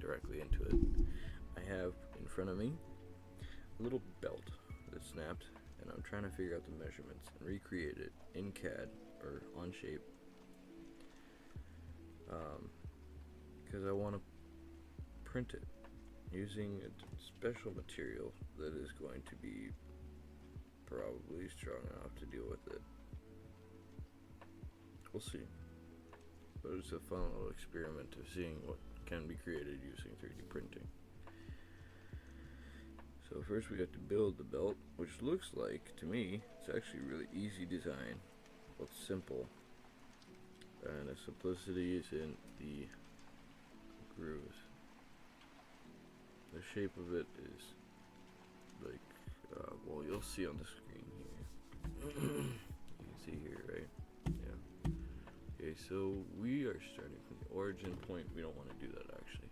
directly into it. I have in front of me a little belt that snapped, and I'm trying to figure out the measurements and recreate it in CAD or Onshape, because I want to print it using a special material that is going to be probably strong enough to deal with it. We'll see. But it's a fun little experiment of seeing what can be created using 3D printing. So first we got to build the belt, which looks like, to me, it's actually a really easy design. Well, it's simple. And the simplicity is in the grooves. The shape of it is like, well, you'll see on the screen here. You can see here, right? Yeah. Okay, so we are starting from the origin point. We don't want to do that, actually.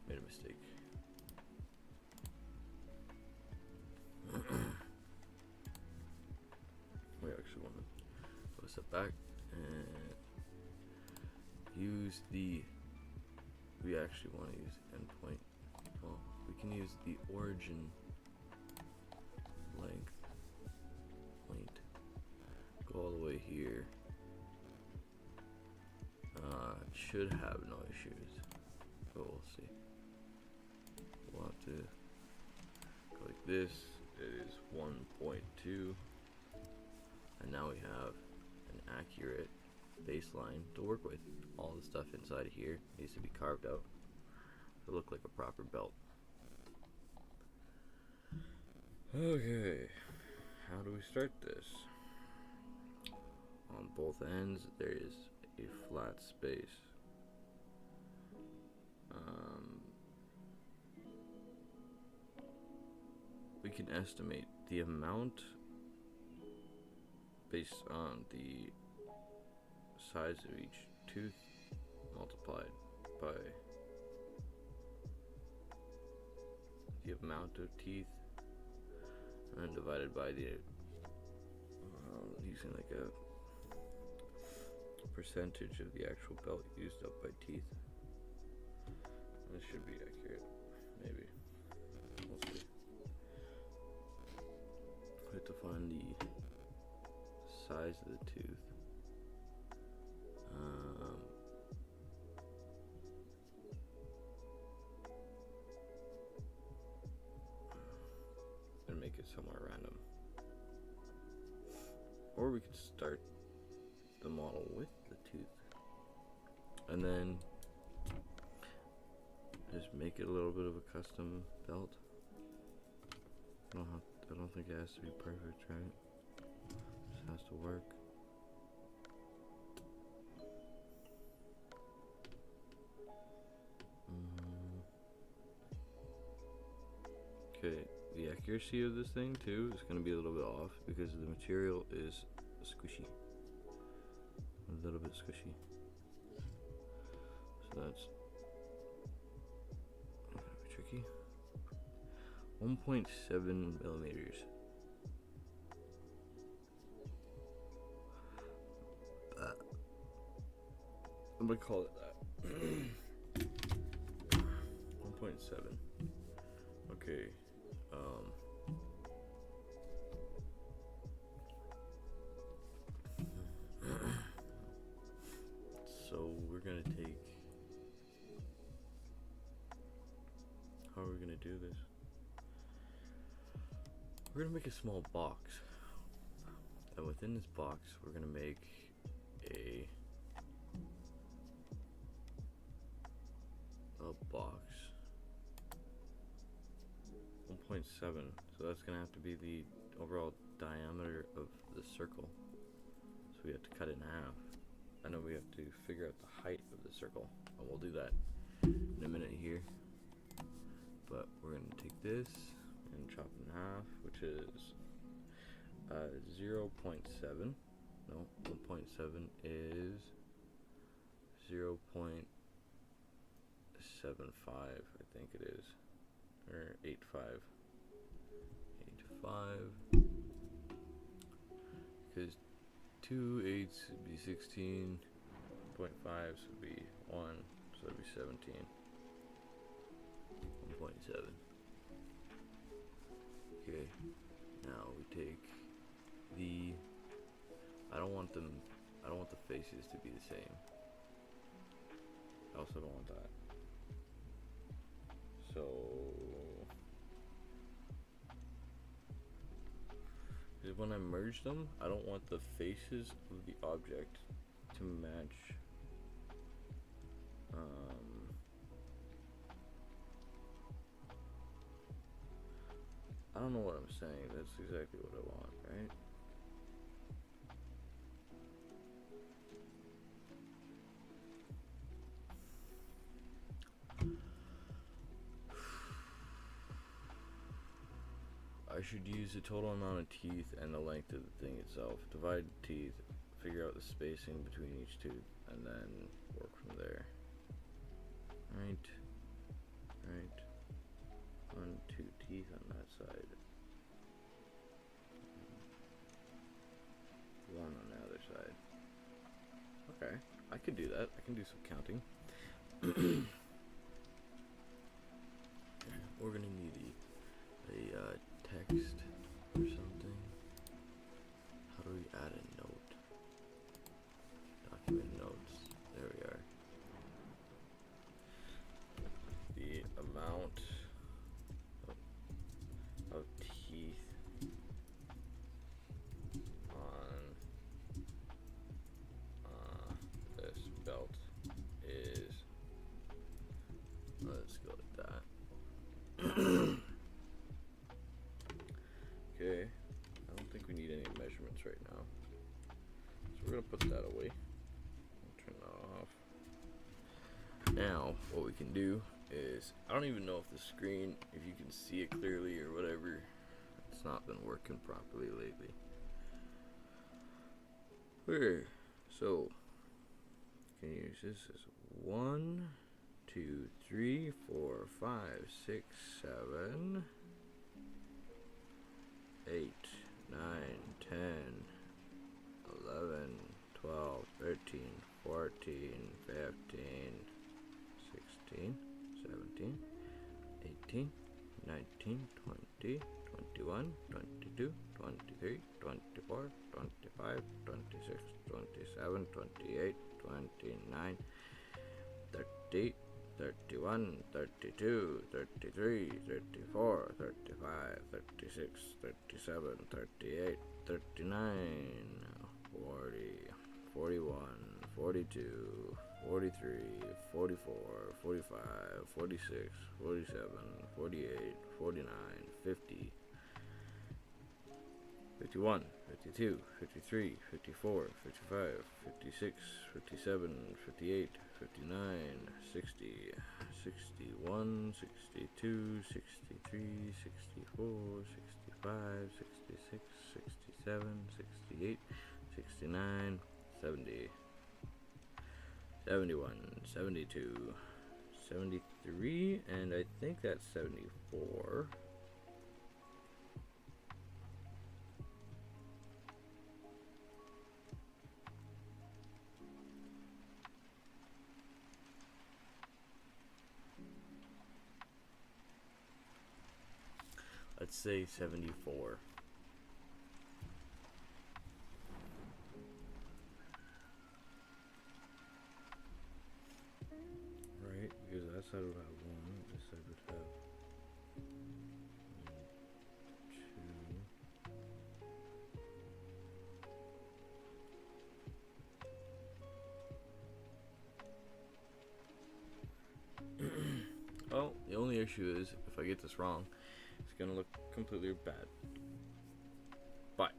Made a mistake. We actually want to go a step back and use the, we actually want to use endpoint. Well, we can use the origin length point, go all the way here. Should have no issues, but we'll see. We'll have to go like this. It is 1.2, and now we have an accurate baseline to work with. All the stuff inside of here needs to be carved out to look like a proper belt. Okay, how do we start this? On both ends there is a flat space. We can estimate the amount based on the size of each tooth multiplied by the amount of teeth and divided by the using like a percentage of the actual belt used up by teeth. This should be accurate, maybe. We'll see. We have to find the size of the tooth. And make it somewhere random. Or we could start the model with the tooth and then just make it a little bit of a custom belt. I don't think it has to be perfect, right? It just has to work. Okay, the accuracy of this thing too is going to be a little bit off because the material is squishy. A little bit squishy. So that's tricky. 1.7 millimeters. I'm gonna call it that. 1.7. Okay. So we're gonna take. How are we gonna do this? We're gonna make a small box, and within this box, we're gonna make a box 1.7. So that's gonna have to be the overall diameter of the circle. So we have to cut it in half. I know we have to figure out the height of the circle, and we'll do that in a minute here. But we're going to take this and chop it in half, which is 0.7. No, 1.7 is 0.75, I think it is, or 8.5. 8.5, because 2 eighths would be 16.5, so would be 1, so that'd be 17. 1.7. Okay, now we take the, I don't want the faces to be the same. I also don't want that. So, when I merge them, I don't want the faces of the object to match. I don't know what I'm saying. That's exactly what I want, right? I should use the total amount of teeth and the length of the thing itself. Divide the teeth, figure out the spacing between each tooth, and then work from there. Right. 1, 2 teeth on that side. 1 on the other side. Okay, I could do that. I can do some counting. We're gonna need a text or something. How do we add a note? Document notes. There we are. The amount of teeth on this belt is, let's go with that. Okay, I don't think we need any measurements right now, so we're gonna put that away. Turn that off. Now, what we can do is, I don't even know if the screen, if you can see it clearly or whatever, it's not been working properly lately. Okay, so, you can use this as 1, 2, 3, 4, 5, 6, 7, 8, 9, 10, 11, 12, 13, 14, 15, 16, 17, 18, 19, 20, 21, 22, 23, 24, 25, 26, 27, 28, 29, 30, 31, 32, 33, 34, 35, 36, 37, 38, 39, 40, 41, 42, 43, 44, 45, 46, 47, 48, 49, 50, 51, 52, 53, 54, 55, 56, 57, 58, 59, 60, 61, 62, 63, 64, 65, 66, 67, 68, 69, 70, 71, 72, 73, and I think that's 74. Let's say 74. Right, because that side would have 1, this side would have 2. Oh, the only issue is if I get this wrong, it's gonna look completely bad. But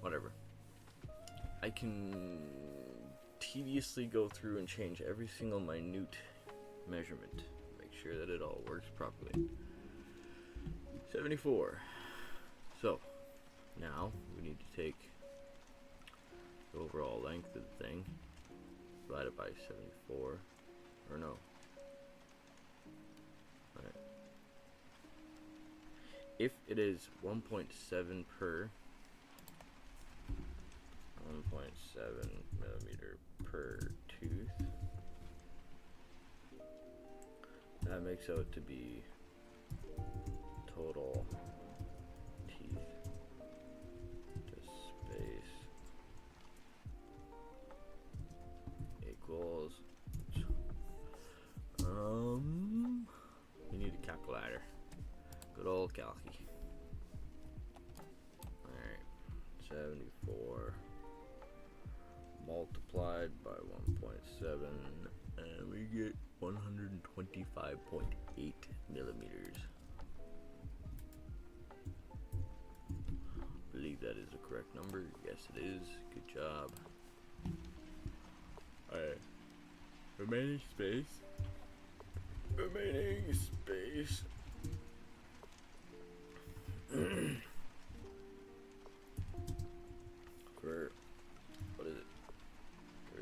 whatever. I can tediously go through and change every single minute measurement, make sure that it all works properly. 74. So now we need to take the overall length of the thing, divide it by 74, or no. Right. If it is 1.7 per 1.7 millimeter per tooth, that makes out to be total teeth to space equals you need a calculator. Good old calcy. Alright, 74 multiplied by 1.7 and we get 125.8 millimeters. Believe that is the correct number. Yes, it is. Good job. Alright. Remaining space. For what is it? For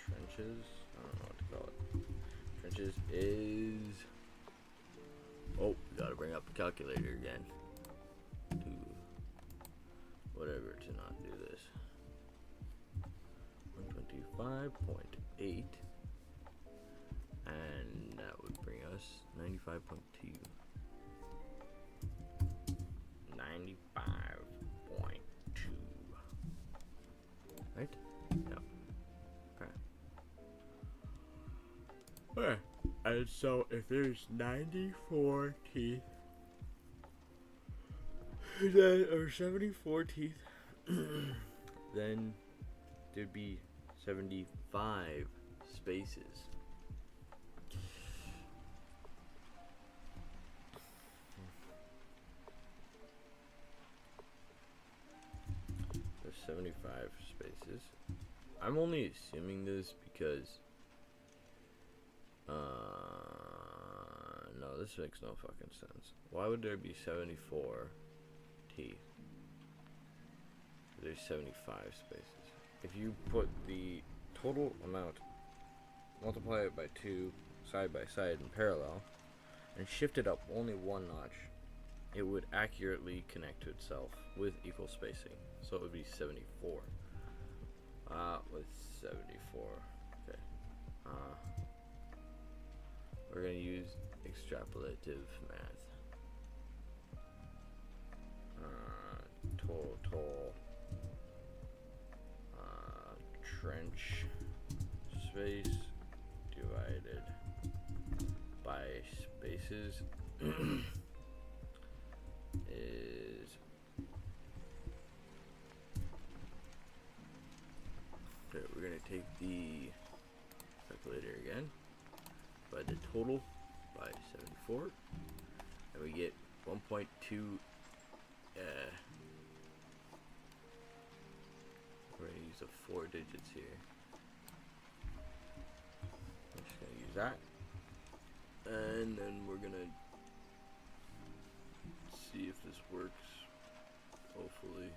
trenches? I don't know what to call it. Trenches is. Oh, we gotta bring up the calculator again. To whatever to not do this. 125.8. And that would bring us 95.2. 95.2. Right? Yep. Okay. Okay. And so if there's 94 teeth, then, or 74 teeth, then there'd be 75 spaces. There's 75 spaces. I'm only assuming this because no, this makes no fucking sense. Why would there be 74 teeth? There's 75 spaces. If you put the total amount, multiply it by 2 side by side in parallel, and shift it up only one notch, it would accurately connect to itself with equal spacing. So it would be 74. With 74. Okay. We're gonna use extrapolative math. Total trench space divided by spaces is okay. We're gonna take the calculator again by the total by 74 and we get 1.2 we're going to use the 4 digits here. I'm just going to use that. And then we're going to see if this works. Hopefully.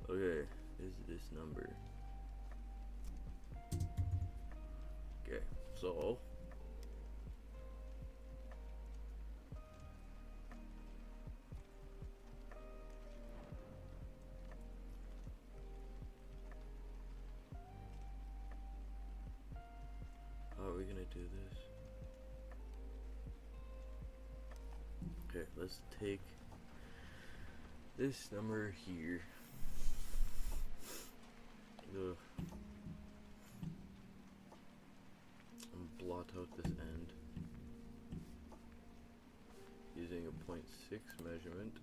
Okay, is this number. Okay, so how are we gonna do this? Okay, let's take this number here. Ugh. And blot out this end using a 0.6 measurement.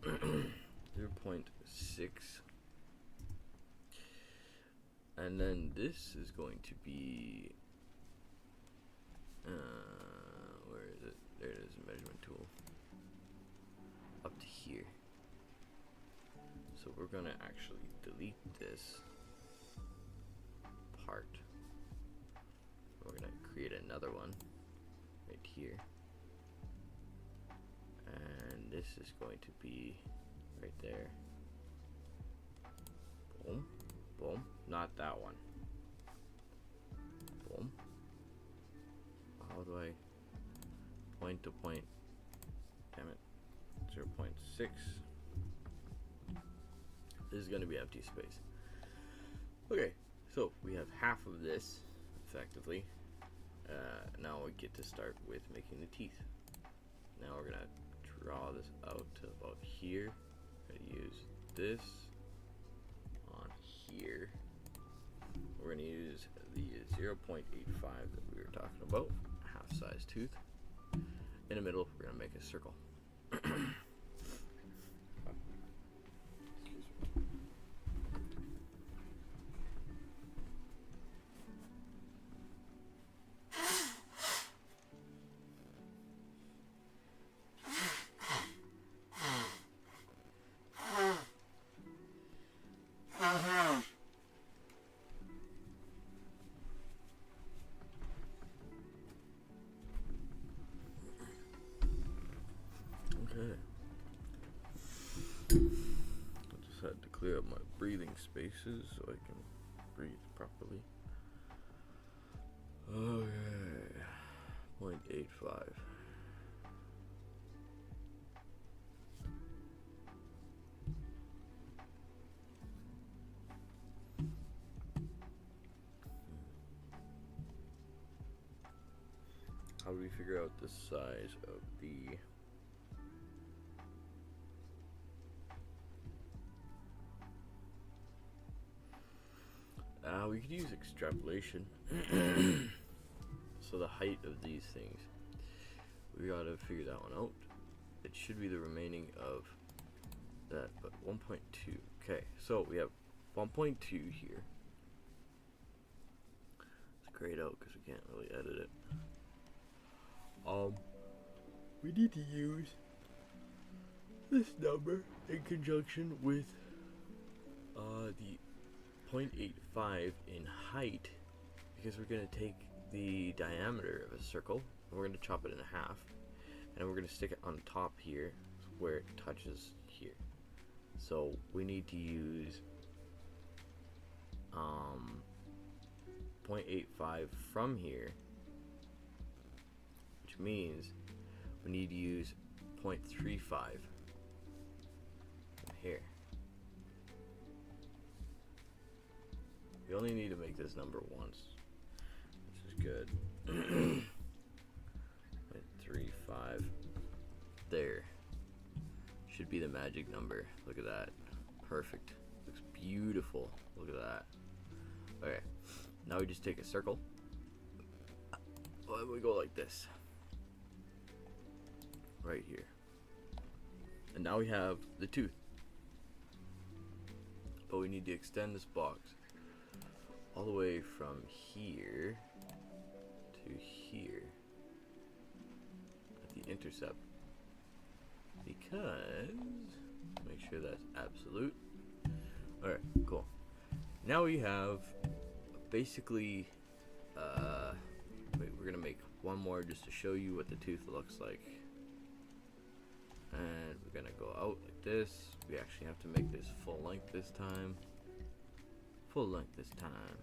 0.6, and then this is going to be where is it? There it is, measurement tool up to here. So we're gonna actually delete this part. We're gonna create another one right here, and this is going to be right there. Boom, boom. Not that one. Boom. How do I point to point? Damn it. 0.6. is going to be empty space. Okay, so we have half of this effectively. Now we get to start with making the teeth. Now we're going to draw this out to about here. I'm going to use this on here. We're going to use the 0.85 that we were talking about, half size tooth. In the middle, we're going to make a circle. Okay. I just had to clear up my breathing spaces so I can breathe properly. Okay. 0.85. How do we figure out the size of the we could use extrapolation. So the height of these things, we gotta figure that one out. It should be the remaining of that, but 1.2. Okay, so we have 1.2 here. It's grayed out because we can't really edit it. We need to use this number in conjunction with the 0.85 in height, because we're going to take the diameter of a circle and we're going to chop it in half, and we're going to stick it on top here where it touches here. So we need to use 0.85 from here, which means we need to use 0.35 from here. We only need to make this number once, which is good. 0.35. There. Should be the magic number. Look at that. Perfect. Looks beautiful. Look at that. Okay. Now we just take a circle. And we go like this. Right here. And now we have the tooth. But we need to extend this box all the way from here to here at the intercept, because make sure that's absolute. Alright, cool. Now we have basically wait, we're gonna make one more just to show you what the tooth looks like, and we're gonna go out like this. We actually have to make this full length this time. Full length this time.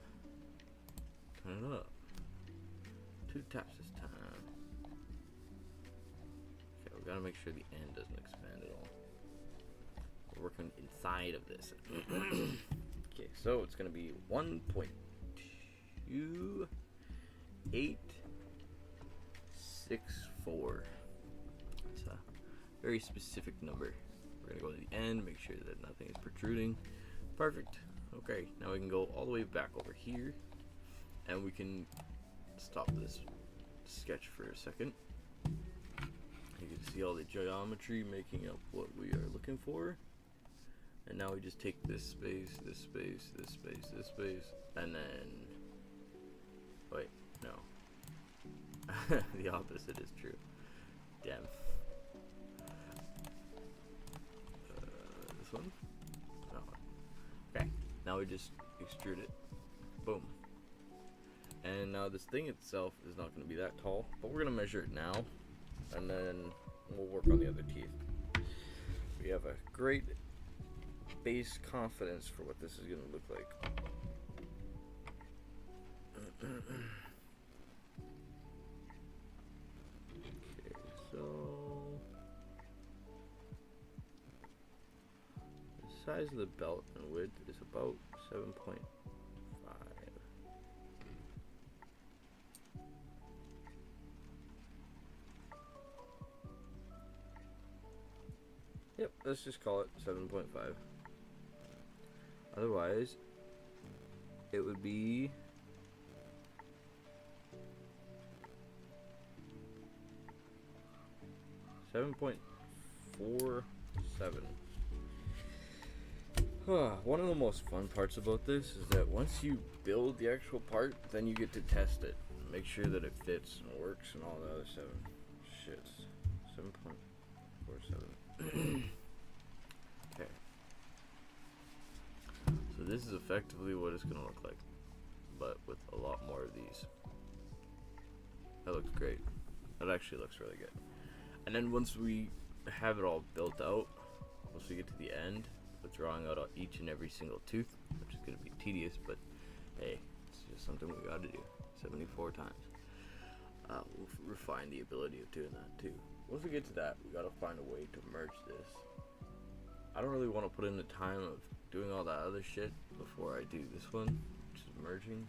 Turn it up. 2 taps this time. Okay, we gotta make sure the end doesn't expand at all. We're working inside of this. Okay, so it's gonna be 1.2864. It's a very specific number. We're gonna go to the end, make sure that nothing is protruding. Perfect. Okay, now we can go all the way back over here, and we can stop this sketch for a second. You can see all the geometry making up what we are looking for. And now we just take this space, this space, this space, this space, and then, wait, no. The opposite is true. Damn. This one? No. Okay. Now we just extrude it. Boom. And now this thing itself is not going to be that tall, but we're going to measure it now, and then we'll work on the other teeth. We have a great base confidence for what this is going to look like. Okay, so this size of the belt and width is about 7.5. Yep, let's just call it 7.5. Otherwise, it would be 7.47. One of the most fun parts about this is that once you build the actual part, then you get to test it. Make sure that it fits and works and all the other stuff. Shit. 7.47. Okay. So this is effectively what it's gonna look like, but with a lot more of these. That looks great. That actually looks really good. And then once we have it all built out, once we get to the end, with drawing out each and every single tooth, which is going to be tedious, but hey, it's just something we got to do 74 times. We'll refine the ability of doing that too. Once we get to that, we got to find a way to merge this. I don't really want to put in the time of doing all that other shit before I do this one, which is merging,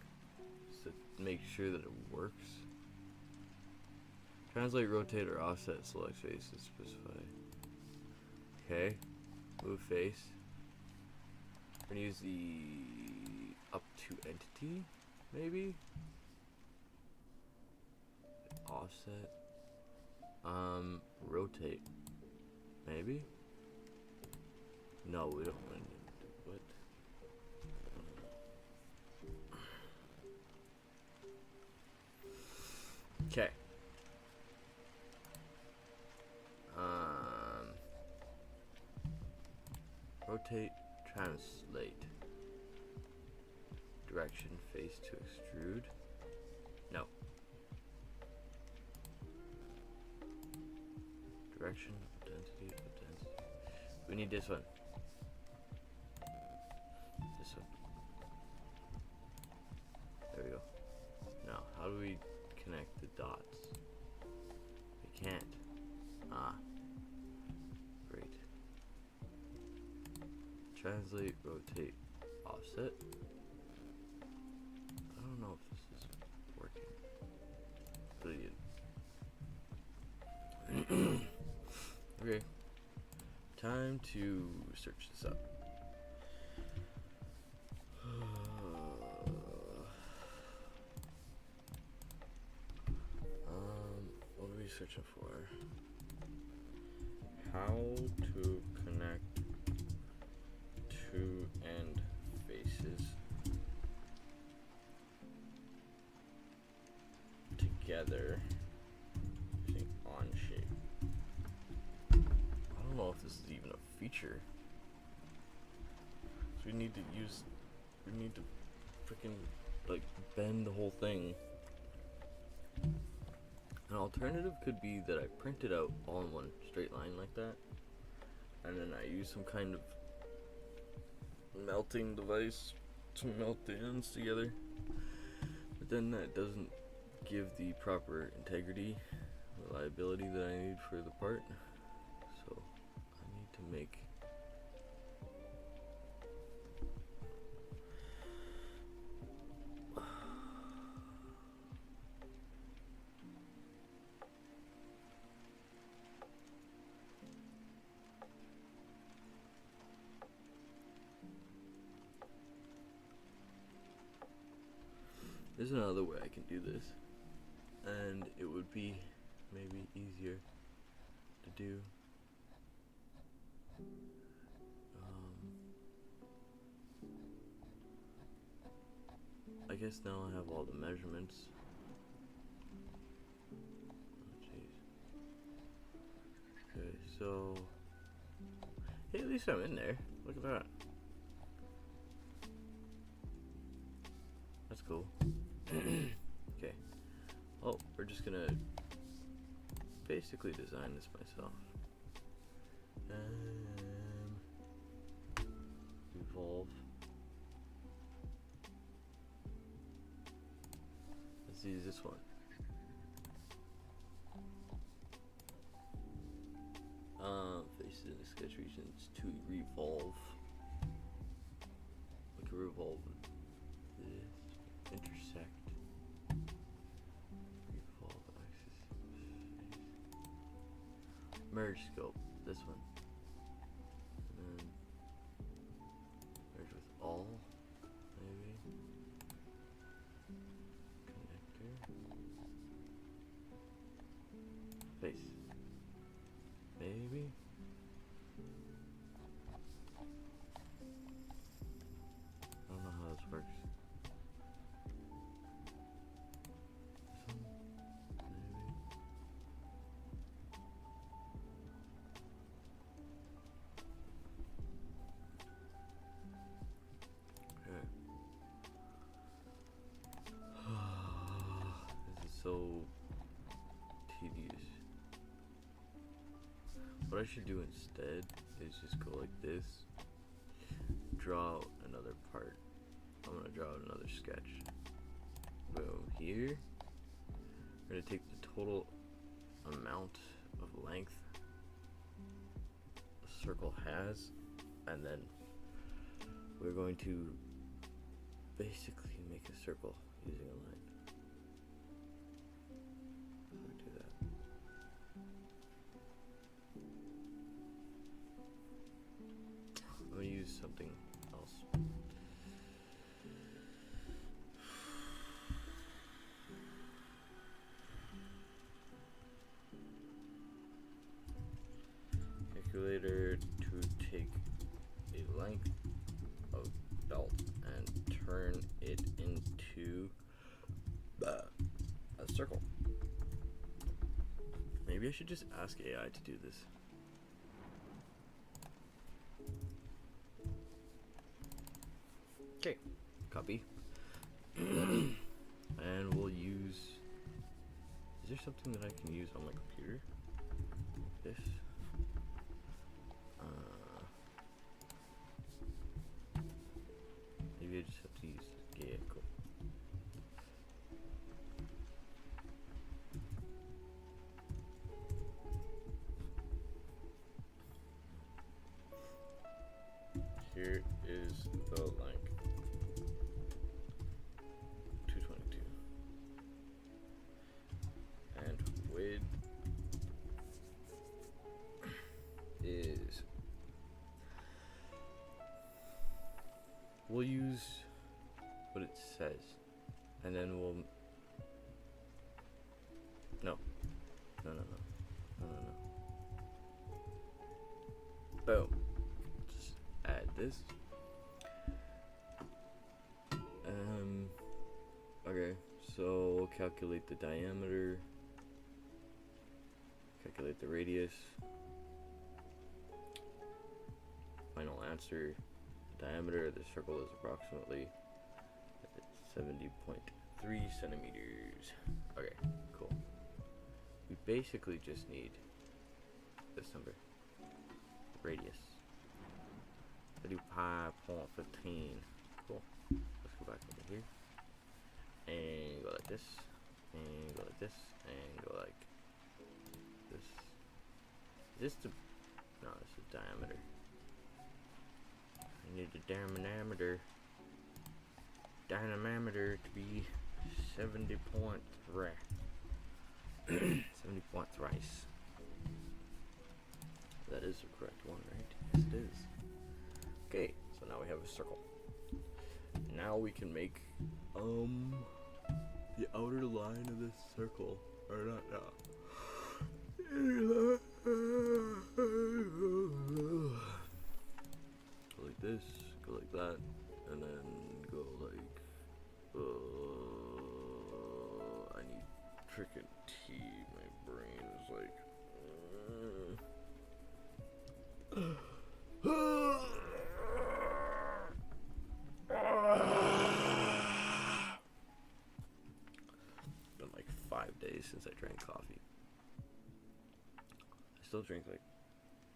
just to make sure that it works. Translate, rotate, or offset, select face to specify. Okay, move face. We're gonna use the up to entity, maybe? Offset. Rotate. Maybe? No, we don't want to do what? Okay. Rotate, translate. Direction, face to extrude. No. Direction, density. We need this one. This one. There we go. Now, how do we connect the dots? We can't. Great. Translate, rotate, offset. I don't know if this is working. Brilliant. Okay. Time to search this up. What are we searching for? How to connect two end faces together using Onshape. I don't know if this is even a feature. So we need to freaking like bend the whole thing. An alternative could be that I print it out all in one straight line like that, and then I use some kind of melting device to melt the ends together, but then that doesn't give the proper integrity, reliability that I need for the part, so I need to make there's another way I can do this, and it would be maybe easier to do. I guess now I have all the measurements. Oh, jeez. Okay, so hey, at least I'm in there. Look at that. That's cool. Okay. Oh, we're just gonna basically design this myself. Revolve. Let's use this one. Faces in the sketch regions to revolve. to revolve this, intersect, revolve axis, merge scope, this one, and then merge with all, maybe, connector, face, maybe. I don't know how this works. This one, maybe. Okay. This is so tedious. What I should do instead is just go like this, draw another part. I'm gonna draw another sketch. Boom, here. We're gonna take the total amount of length a circle has, and then we're going to basically make a circle using a line. How do we do that? I'm gonna use something else. Calculator to take a length of belt and turn it into a circle. Maybe I should just ask AI to do this. Okay, copy. And we'll use, is there something that I can use on my computer? Like this. Maybe I just have to use, yeah, cool. Here is the length. 222. And width is, we'll use what it says, and then we'll, no. Boom. Just add this. Okay, so we'll calculate the diameter, calculate the radius, final answer. The diameter of the circle is approximately 70.3 centimeters. Okay, cool. We basically just need this number, radius, 35.15. Cool. Let's go back over here and go like this, and go like this, and go like this. Is this the, no, this is diameter. I need the dynamometer to be 70.3. 70.3. That is the correct one, right? Yes, it is. Okay, so now we have a circle. Now we can make the outer line of this circle, or not now. Go like this, go like that, and then go like, I need freaking tea. My brain is like, been like 5 days since I drank coffee. I still drink like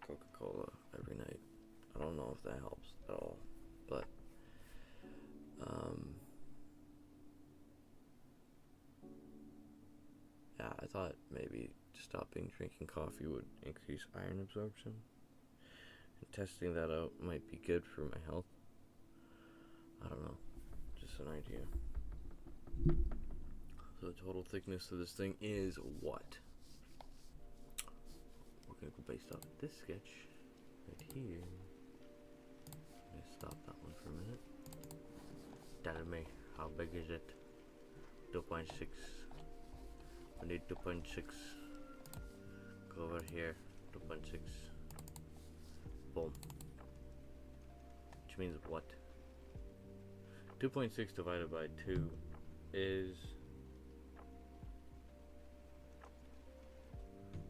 Coca-Cola every night. I don't know if that helps at all, but yeah, I thought maybe stopping drinking coffee would increase iron absorption, and testing that out might be good for my health. I don't know, just an idea. So the total thickness of this thing is what? We're gonna go based off this sketch right here. I'm gonna stop that one for a minute. Tell me, how big is it? 2.6. We need 2.6. Go over here. 2.6. Boom. Which means what? 2.6 divided by 2 is...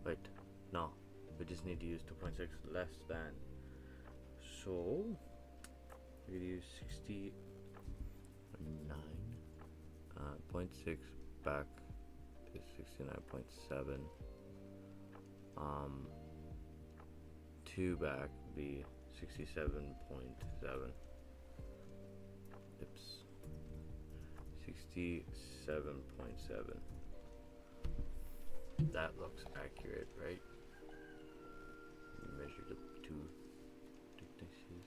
Wait, no. We just need to use 2.6 less than. So, we could use 69.6 back to 69.7. 2 back would be 67.7. Oops. 67.7. That looks accurate, right? Measure the two thicknesses.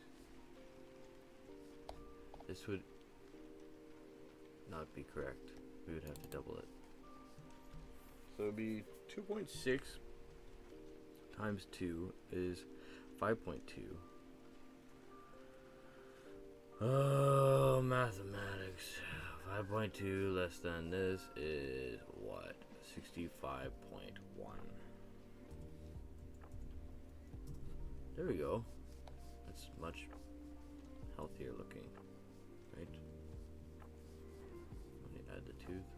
This would not be correct. We would have to double it. So it would be 2.6 times 2 is 5.2. Oh, mathematics. 5.2 less than this is what? 65.1. There we go. That's much healthier looking, right? Let me add the tooth.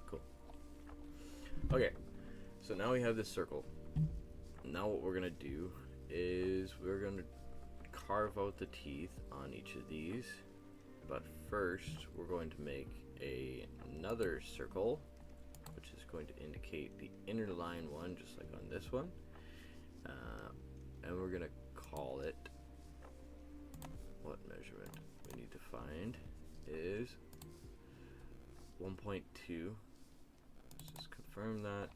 Cool. Okay, so now we have this circle. Now what we're gonna do is we're gonna carve out the teeth on each of these, but first we're going to make another circle, which is going to indicate the inner line one, just like on this one, and we're gonna call it, what measurement we need to find is 1.2. Let's just confirm that.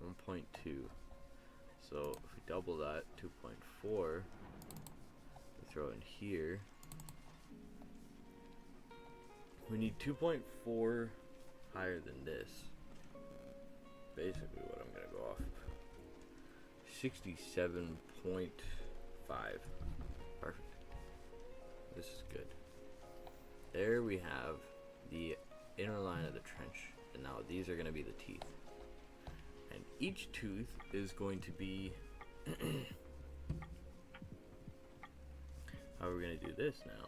1.2. So if we double that, 2.4, we throw in here. We need 2.4 higher than this. Basically what I'm gonna go off. 67.5. Perfect. This is good. There we have the inner line of the trench. And now these are gonna be the teeth. And each tooth is going to be... How are we going to do this now?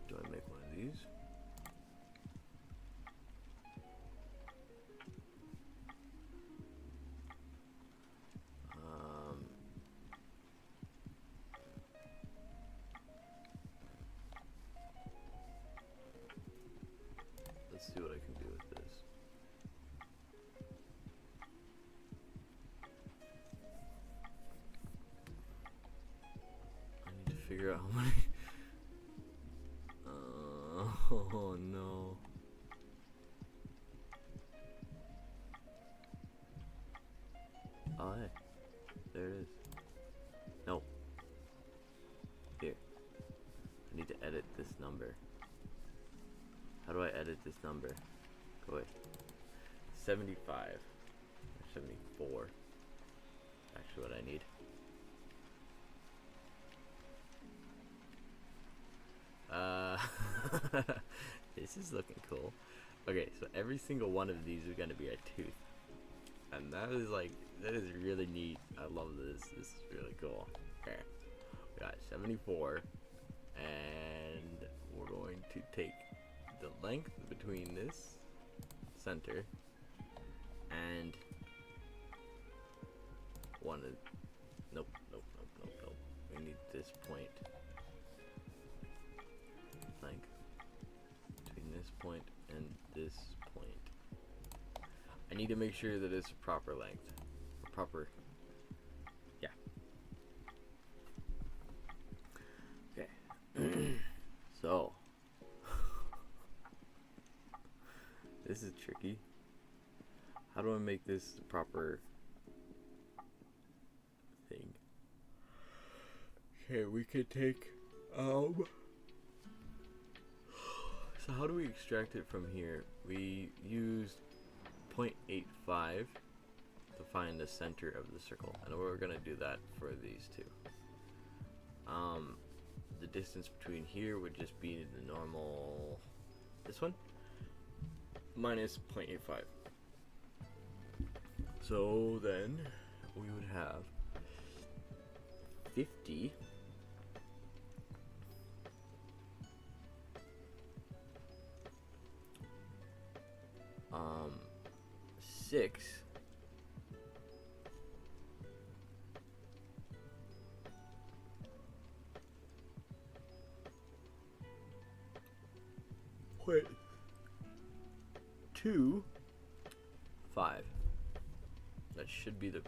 Do I make one of these? Let's see what I can do with this. I need to figure out how many. Oh no. Oh hey, there it is. No. Here. I need to edit this number. How do I edit this number? Go away. 75 or 74. Actually, what I need. This is looking cool. Okay, so every single one of these is gonna be a tooth, and that is really neat. I love this. This is really cool. Okay, we got 74, and we're going to take the length between this center and one of nope. We need this point length between this point and this point. I need to make sure that it's a proper length. Yeah. Okay. make this the proper thing. Okay, we could take so how do we extract it from here? We used 0.85 to find the center of the circle, and we're gonna do that for these two. The distance between here would just be the normal, this one, minus 0.85. So then we would have 50 6 Wait. 2 5. That should be the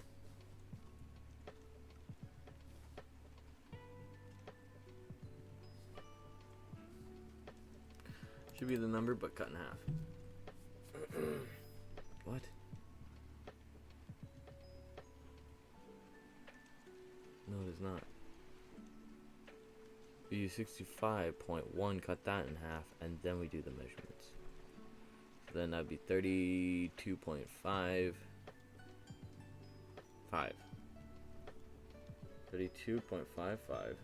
number, but cut in half. What? No, it is not. We use 65.1, cut that in half, and then we do the measurements. So then that'd be 32.5. 32.55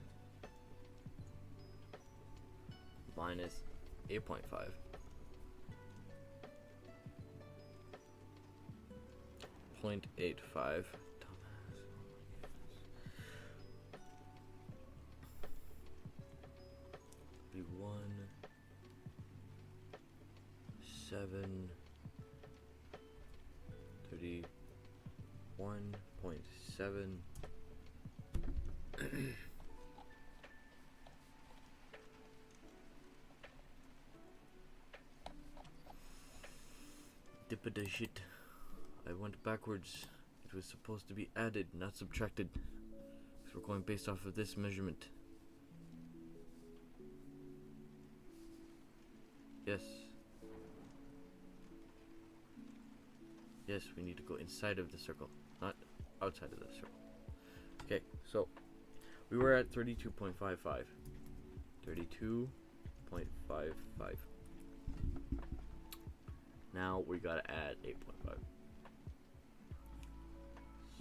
minus 8.5. 0.85. Be 31.7. Dippada shit. I went backwards. It was supposed to be added, not subtracted. So we're going based off of this measurement. Yes. Yes, we need to go inside of the circle, not outside of the circle. Okay, so we were at 32.55. 32.55. Now we gotta add 8.5.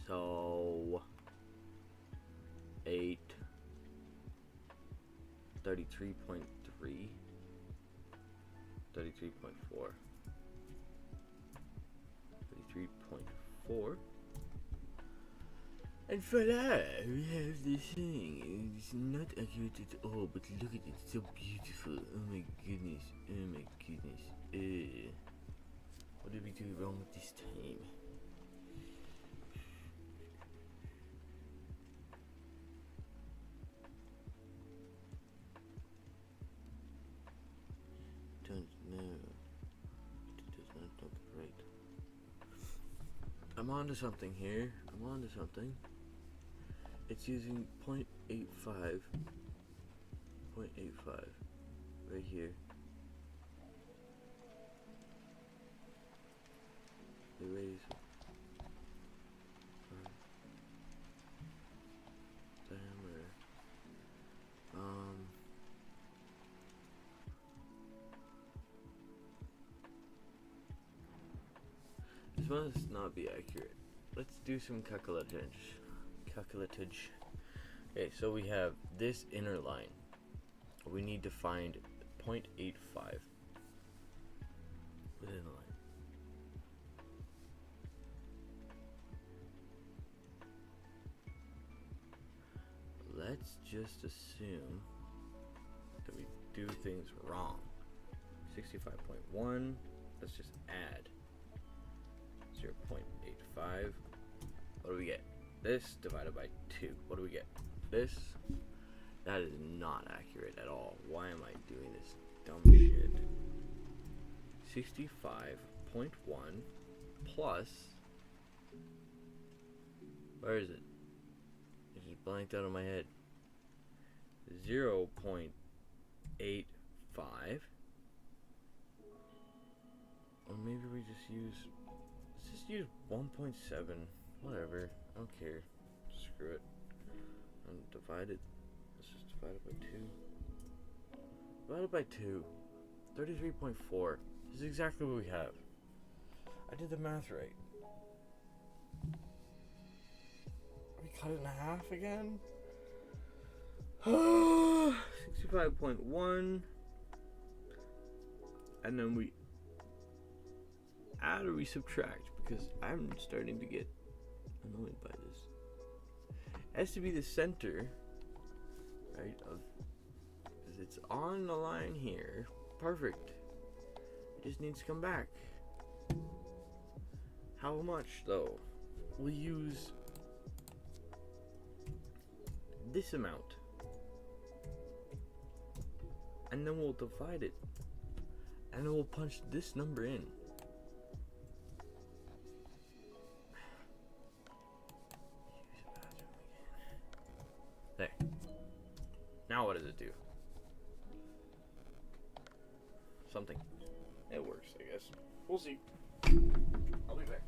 So 8, 33.3, 33.4, 33.4, and voila, we have this thing. It's not accurate at all, but look at it, it's so beautiful. Oh my goodness, oh my goodness. What did we do wrong this time? Don't know. It does not look right. I'm onto something here. I'm onto something. It's using 0.85. 0.85. Right here. Erase. Diameter. This must not be accurate. Let's do some calculatage. Okay, so we have this inner line. We need to find 0.85 within the line. Let's just assume that we do things wrong. 65.1, let's just add 0.85. What do we get? This divided by 2. What do we get? This? That is not accurate at all. Why am I doing this dumb shit? 65.1 plus, where is it? It just blanked out of my head. 0.85, or maybe we just use, let's just use 1.7. Whatever. I don't care. Screw it. Divided. Let's just divide it by 2. Divided by 2. 33.4. This is exactly what we have. I did the math right. We cut it in half again? 65.1. And then we add or we subtract, because I'm starting to get annoyed by this. It has to be the center, right? Because it's on the line here. Perfect. It just needs to come back. How much though? We'll use this amount, and then we'll divide it, and then we'll punch this number in. There. Now what does it do? Something. It works, I guess. We'll see. I'll be back.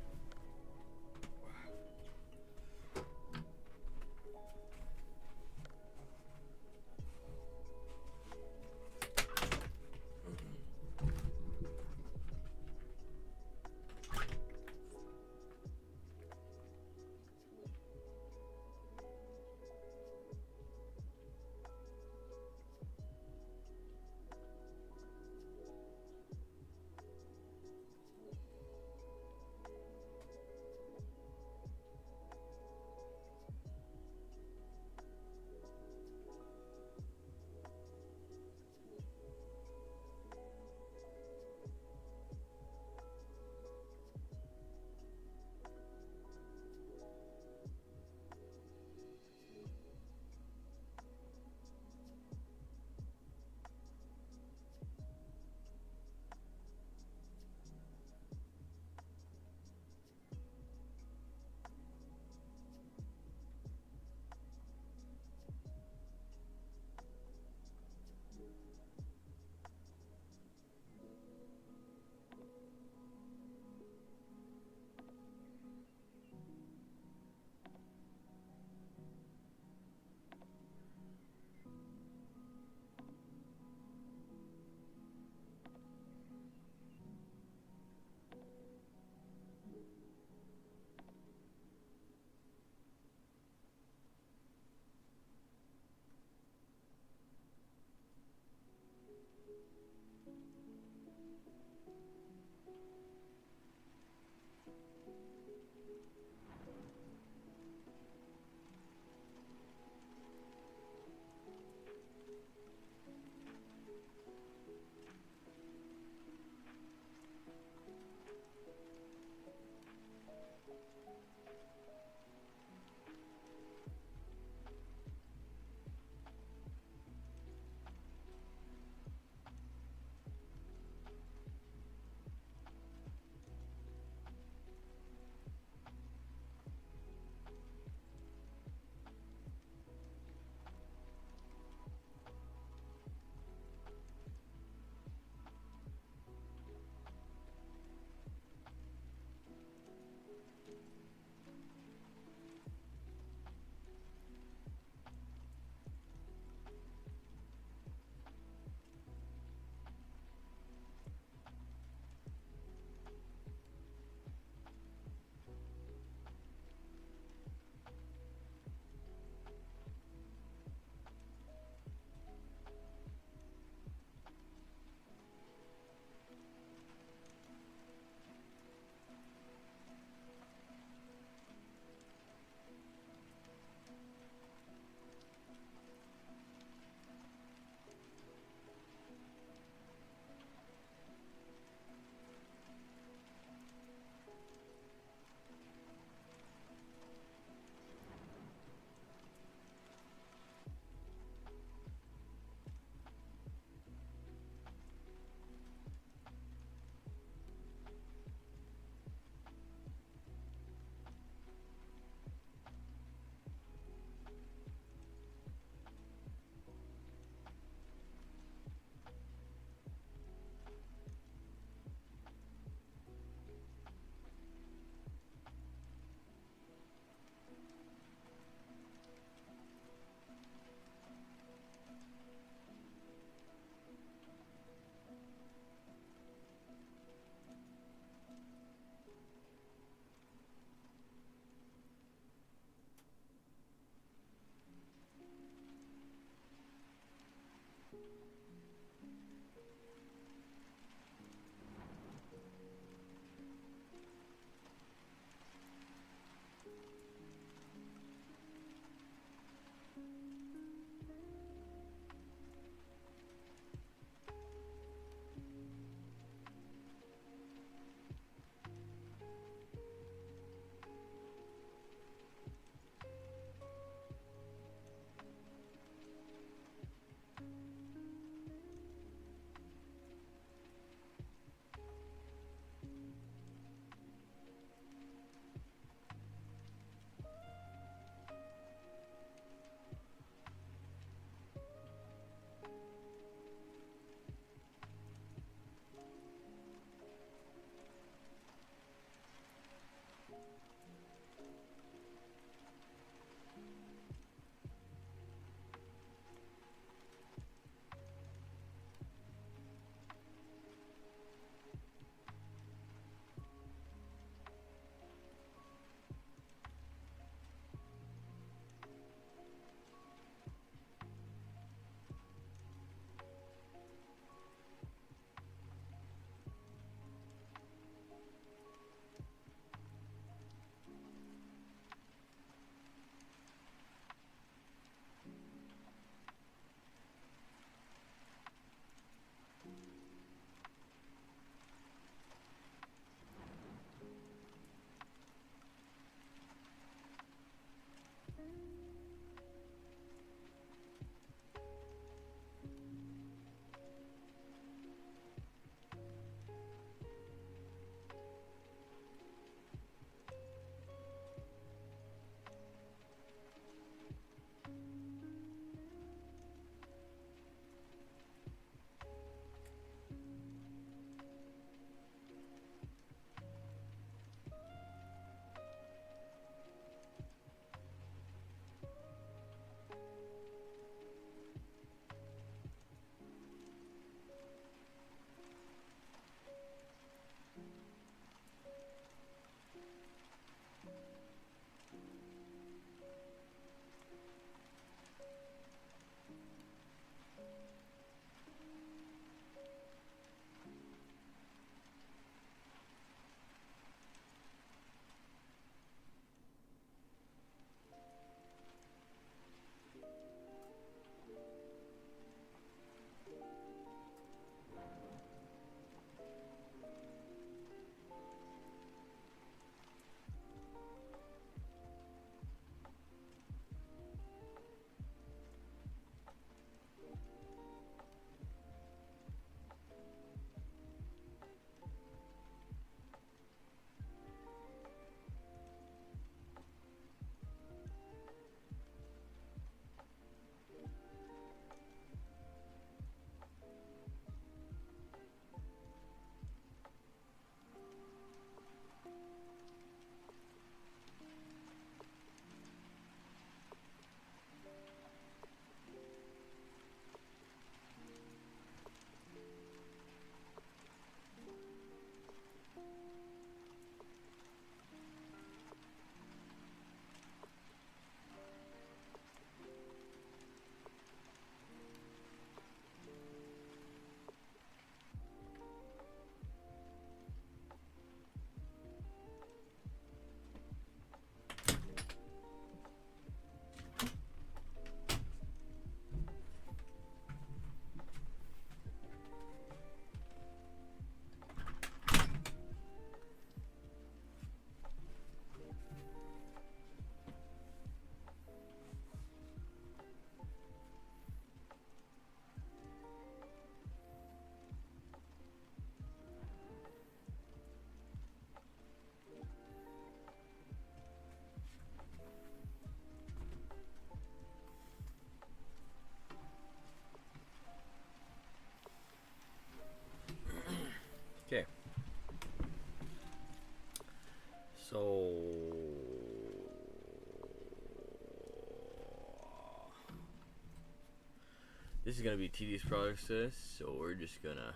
This is gonna be tedious process, so we're just gonna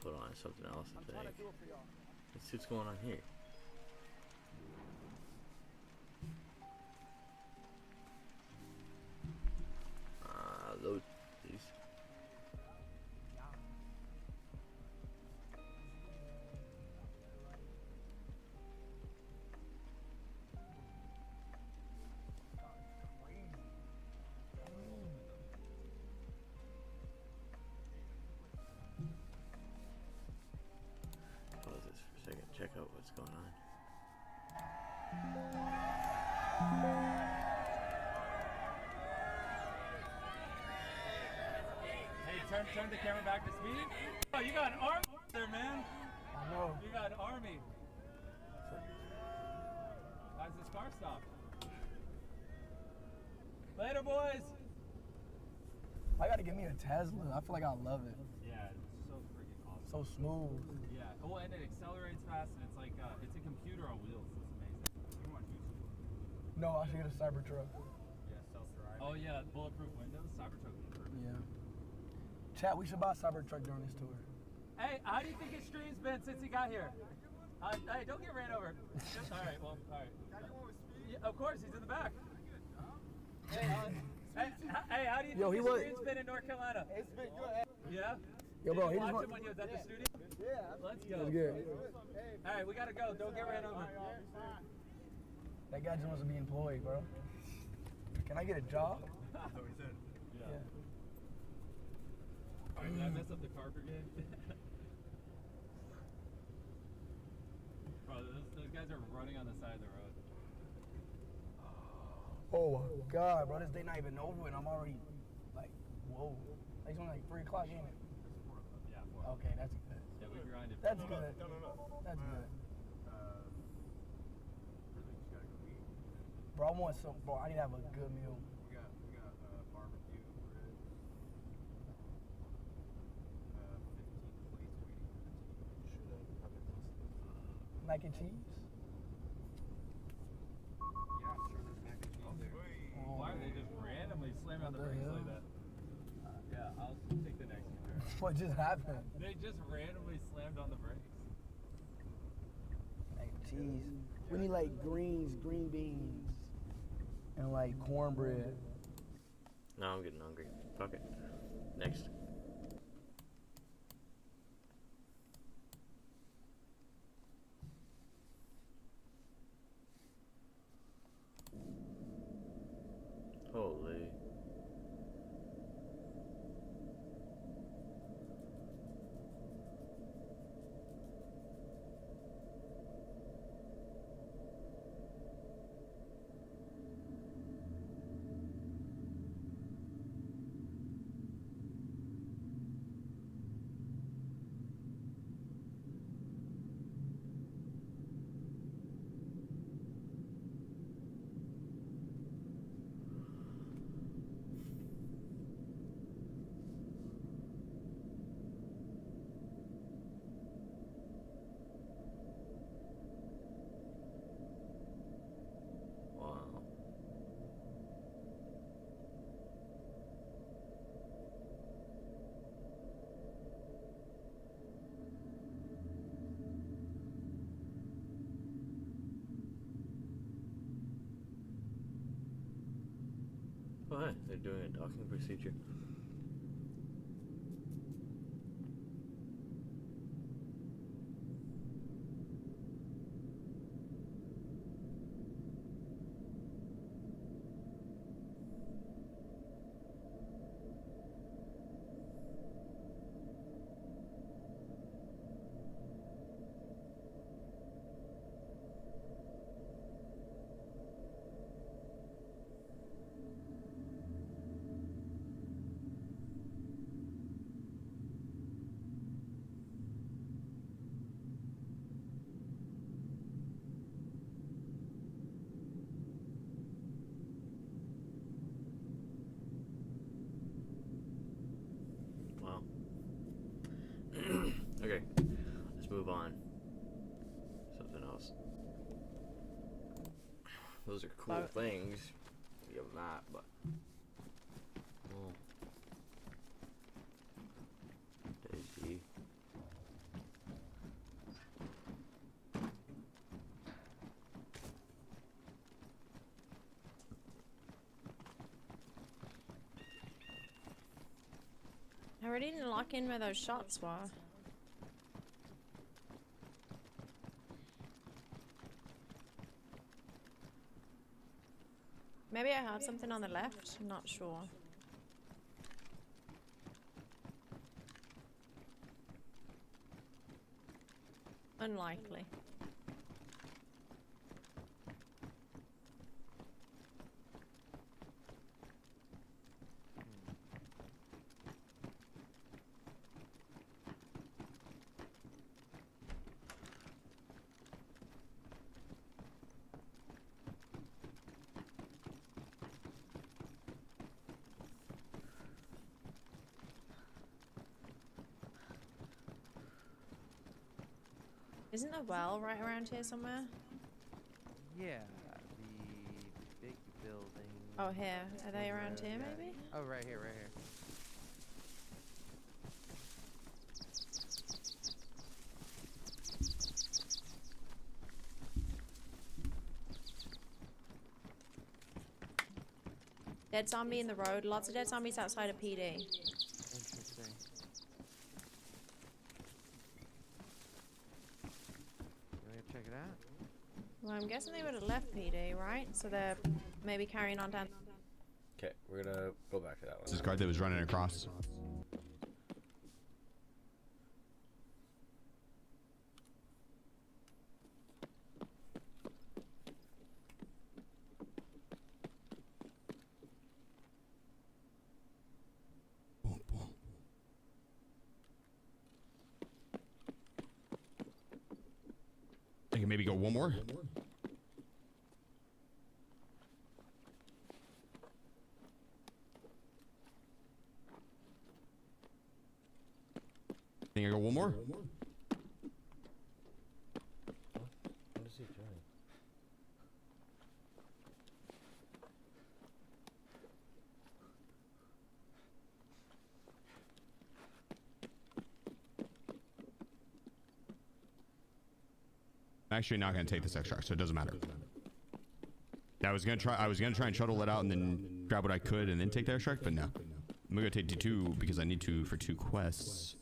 put on something else. I think. Let's see what's going on here. Those these. Pause this for a second. Check out what's going on. Turn the camera back to speed. Oh, you got an arm there, man. I know. You got an army. How's this car stop? Later, boys. I gotta give me a Tesla. I feel like I love it. Yeah, it's so freaking awesome. So smooth. Yeah. Oh, and it accelerates fast, and it's like it's a computer on wheels. It's amazing. You want to do something? No, I should get a Cybertruck. Yeah, self-driving. Oh yeah, bulletproof windows. Cybertruck would be perfect. Yeah. Chat, we should buy a Cybertruck during this tour. Hey, how do you think his stream's been since he got here? Hey, don't get ran over. All right, well, all right. Yeah, of course, he's in the back. Hey, how do you think his stream's been in North Carolina? It's been good. Yeah? Yo, bro, Did you he watch just him when he was at the studio? Yeah. Let's go. That's good. All right, we gotta go. Don't get ran over. That guy just wants to be employed, bro. Can I get a job? That's what he said. Yeah. All right, did I mess up the car brigade? Bro, those guys are running on the side of the road. Oh my God, bro, this day not even over and I'm already like, whoa. It's only like 3 o'clock, ain't it? Yeah, 4. Okay, that's good. Yeah, we grinded. That's No. good. That's good. Really just gotta go eat. Bro, I want some, bro, I need to have a good meal. We got barbecue ribs. 15 plates waiting for the team. Should have listed. Mac and cheese? Yeah, I'm sure there's mac and cheese there. Oh, Why are they just randomly slamming on the What the brakes hell? like that? Yeah, I'll take the next one. What just happened? They just randomly slammed on the brakes. Mac and cheese. We need like green beans, and like cornbread. No, I'm getting hungry. Fuck it. Next. Holy. Wow. Oh, hey, they're doing a docking procedure. Wow. Okay, let's move on. Something else. Those are cool things. You have that, but. Oh. I already didn't lock in where those shots were. Maybe I heard something on the left, I'm not sure. Unlikely. Isn't a well right around here somewhere? Yeah, the big building. Oh, here. Are they Main around road, here, yeah. maybe? Oh, right here, right here. Dead zombie in the road. Lots of dead zombies outside of PD. Interesting. You wanna check it out? Well, I'm guessing they would have left PD, right? So they're maybe carrying on down. Okay, we're gonna go back to that one. This guard that was running across. Boom, boom. I can maybe go one more. Think I go one more? What is he doing? I'm actually not gonna take this extract, so it doesn't matter. I was gonna try and shuttle it out and then grab what I could and then take the extract, but no. I'm gonna take D2 because I need to for 2 quests.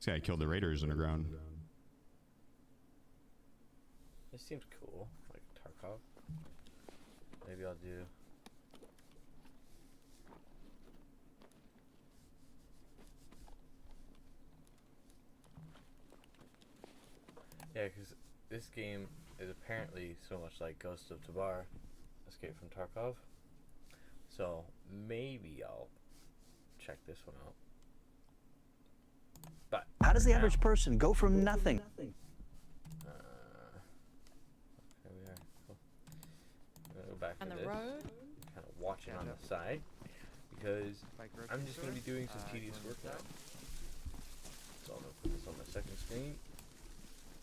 See, I killed the raiders underground. This seems cool, like Tarkov. Maybe I'll do. Yeah, because this game is apparently so much like Ghost of Tabar, Escape from Tarkov. So maybe I'll check this one out. But How does the average person go from nothing? there we are. Cool. I'm gonna go back On to the this. road? Kind of watching on Catch the side because Like I'm just gonna be doing some tedious work now. So I'm gonna put this on my second screen.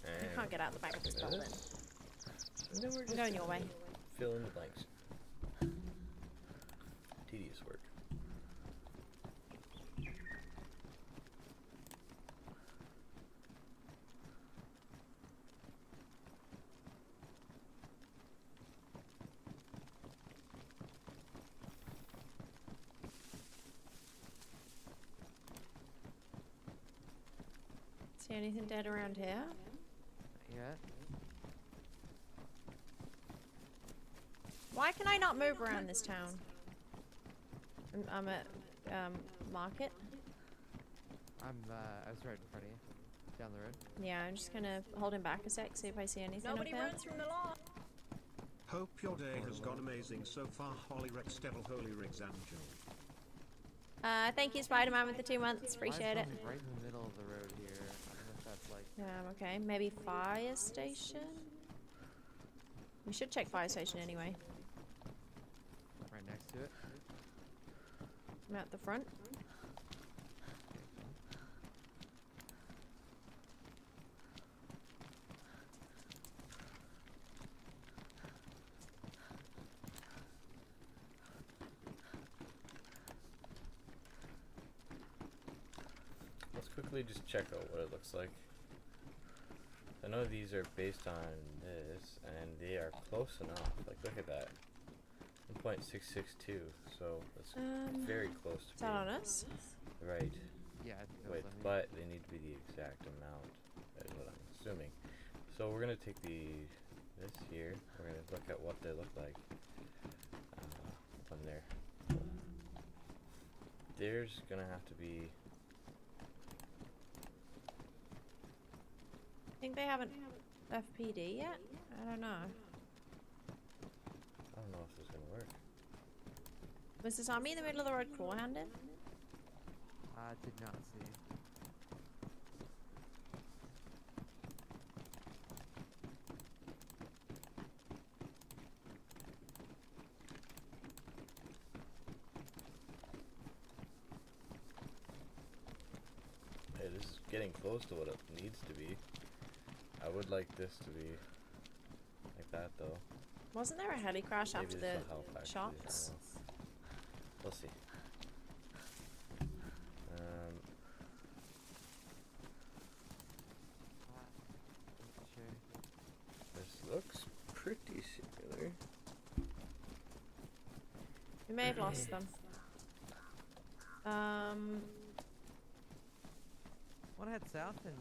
And You can't get out the back of this this. building. And then we're I'm just going your way. fill in the blanks. Tedious work. See anything dead around here? Not yet. Why can I not move around this town? I'm at market. I was right in front of you. Down the road. Yeah, I'm just gonna hold him back a sec, see if I see anything. Nobody runs from the law. Hope your day has gone amazing so far, Holly Rex Devil Holy Rigs Angel. Thank you, Spider-Man, with the 2 months. Appreciate it. Right in the middle of the road here. I don't know if that's like. Okay, maybe fire station? We should check fire station anyway. Right next to it. I'm at the front. quickly just check out what it looks like. I know these are based on this, and they are close enough. Like, look at that. 1.662, so that's very close to Is that on being us? right. Yeah, I think that Wait, was on me. but they need to be the exact amount, is what I'm assuming. So we're gonna take this here. We're gonna look at what they look like when they're. There's gonna have to be. Think they haven't FPD yet? I don't know. I don't know if this is gonna work. Was this army in the middle of the road claw-handed? I did not see. Hey, this is getting close to what it needs to be. I would like this to be like that, though. Wasn't there a heli crash Maybe after this the will help, actually. I shots? don't know. We'll see. Sure. This looks pretty similar. We may have lost them. Want to head south and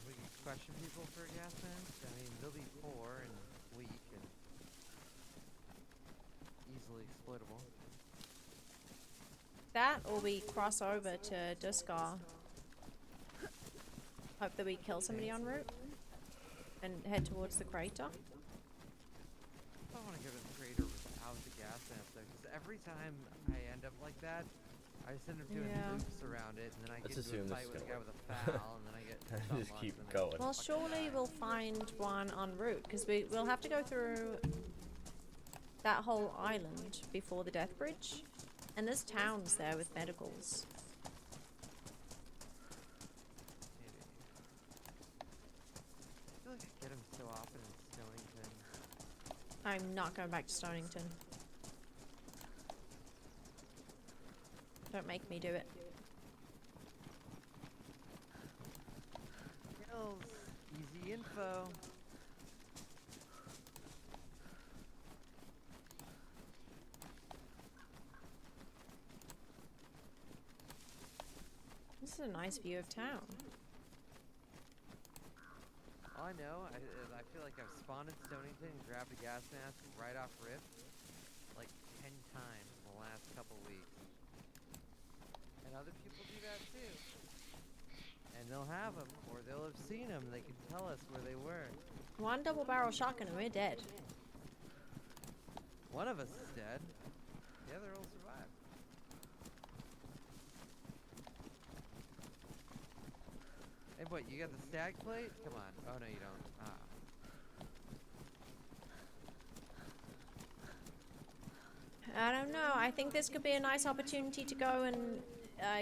we can question people for gas masks? I mean, they'll be poor and weak and easily exploitable. That or we cross over to Duskar. Hope that we kill somebody en route. And head towards the crater. I want to go to the crater without the gas mask though, because every time I end up like that, I just end up doing Yeah. loops around it, and then I Let's get into assume a this fight is with a gonna guy with a foul, and then I get shot Just once, keep and then- going. Well, surely we'll find one en route, because we'll have to go through that whole island before the death bridge. And there's towns there with medicals. Maybe. I feel like I get them so often in Stonington. I'm not going back to Stonington. Don't make me do it. Kills. Easy info. This is a nice view of town. All I know, I feel like I've spawned in Stonington and grabbed a gas mask right off rip like 10 times in the last couple weeks. And other people do that too. And they'll have them, or they'll have seen them. They can tell us where they were. One double barrel shotgun and we're dead. One of us is dead. The other will survive. Hey, what? You got the stag plate? Come on. Oh no, you don't. Ah. I don't know. I think this could be a nice opportunity to go and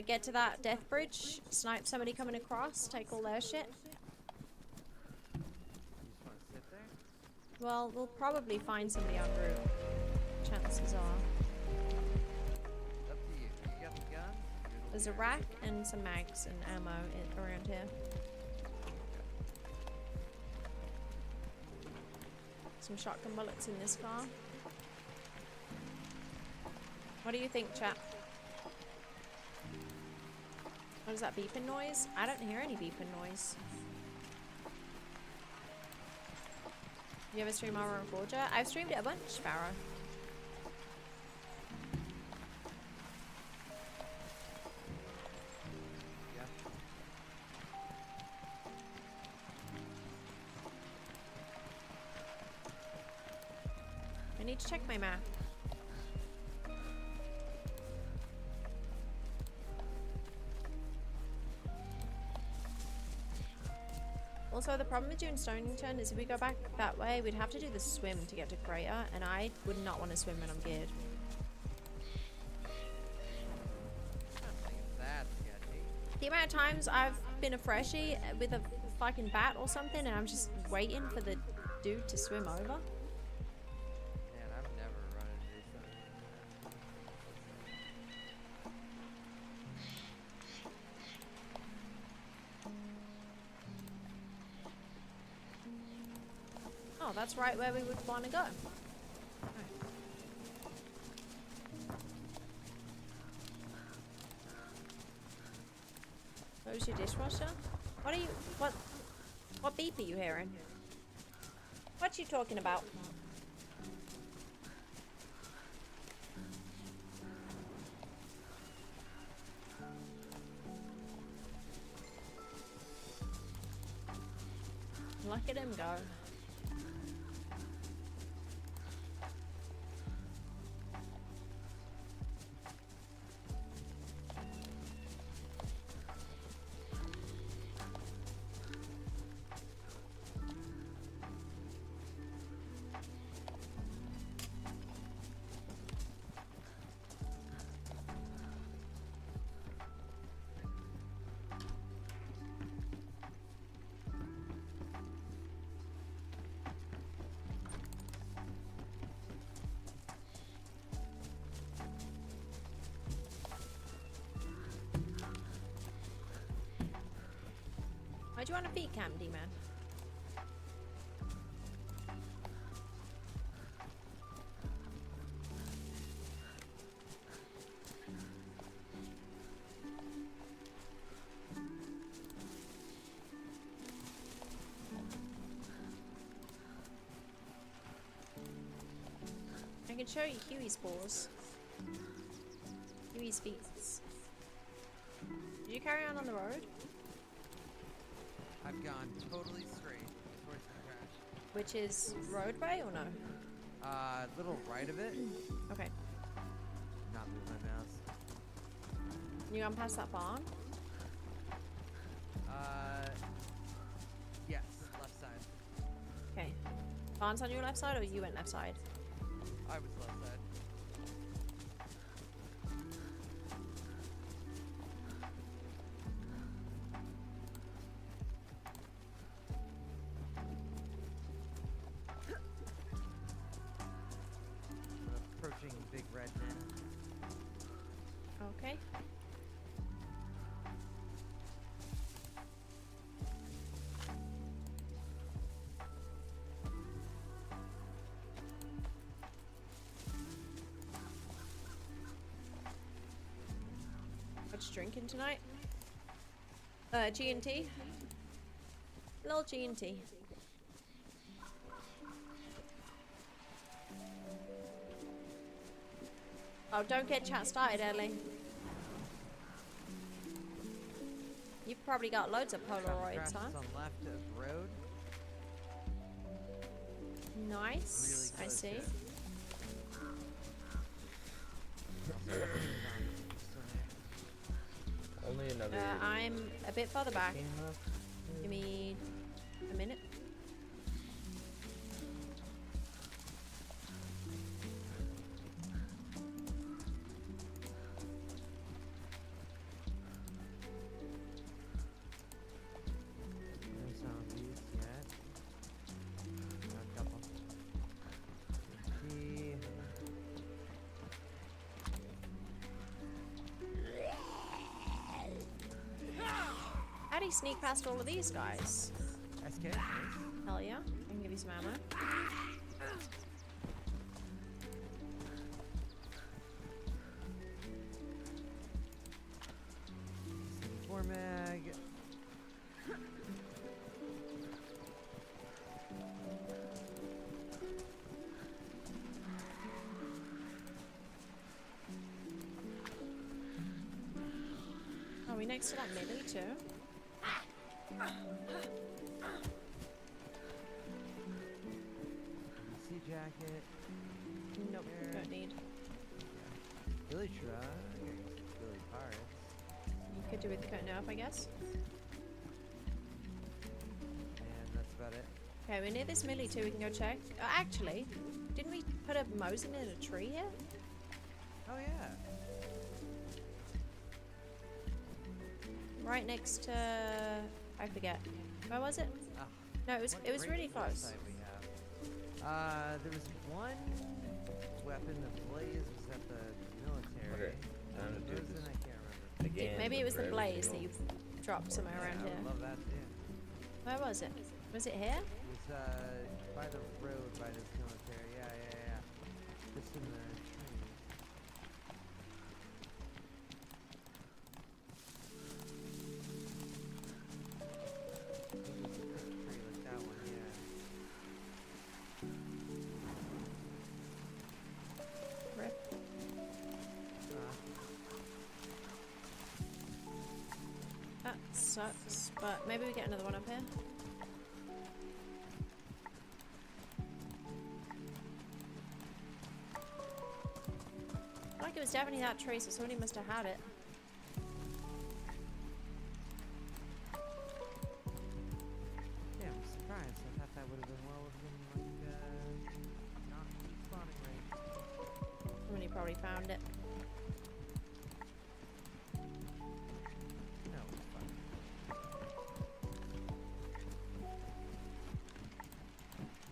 get to that death bridge, snipe somebody coming across, take all their shit. You just want to sit there? Well, we'll probably find somebody en route. Chances are. Up to you. You got the gun? There's a rack and some mags and ammo around here. Some shotgun bullets in this car. What do you think, chap? What is that beeping noise? I don't hear any beeping noise. You ever stream Aurora Forger? I've streamed it a bunch, Sparrow. Yeah. I need to check my map. Also, the problem with doing Stonington is if we go back that way, we'd have to do the swim to get to Crater, and I would not want to swim when I'm geared. I don't think it's that sketchy. The amount of times I've been a freshie with a fucking bat or something, and I'm just waiting for the dude to swim over. Man, I've never run into something. Oh, that's right where we would want to go. Close your dishwasher? What are you... What beep are you hearing? What you talking about? Look at him go. Why do you want a feet cam, D-man? I can show you Huey's paws. Huey's feet. Did you carry on the road? I've gone totally straight towards the crash. Which is roadway or no? Little right of it. Okay. Not move my mouse. You gonna pass that barn? Yes, left side. Okay. Barn's on your left side or you went left side? I was left side. Approaching Big Red now. Okay. What you drinking tonight? G&T. Little G&T. Oh, don't get chat started, Ellie. You've probably got loads of Polaroids, huh? On left of road. Nice. Really I see. Only another. I'm a bit further back. Give me a minute. No zombies yet. Got a couple. Key. How do you sneak past all of these guys? SK. Hell yeah. I can give you some ammo. Four mag. Are we next to that melee too? Sea jacket. Nope, There. don't need. Billy truck. Billy parts. You could do with the coat now, I guess. And that's about it. Okay, we're near this melee too, we can go check. Actually, didn't we put a Mosin in a tree here? Oh yeah. Right next to... I forget. Where was it? Ah, No, it was what really great close. website we have. There was one weapon, the blaze was at the military. Okay, time to do Mosin, this. I can't remember. Again, Maybe it was the forever blaze deal. that you dropped somewhere Yeah, around I here. would love that too. Where was it? Was it here? It was by the road, by the cemetery. Yeah. Just in the trees. Maybe it's a big tree like that one, yeah. Rip. That sucks, but maybe we get another one up here. Like it was definitely that tree, so somebody must have had it. Yeah, I'm surprised. I thought that would have been well within, like, not spawning range. Somebody probably found it. No, it's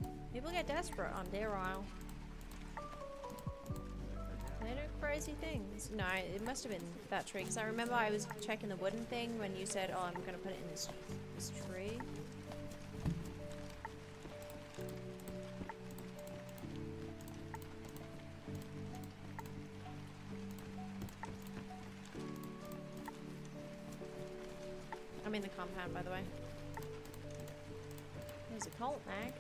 fine. People get desperate on Deer Isle. They do crazy things. No, it must have been that tree, because I remember I was checking the wooden thing when you said, oh, I'm going to put it in this tree. I'm in the compound, by the way. There's a cult mag.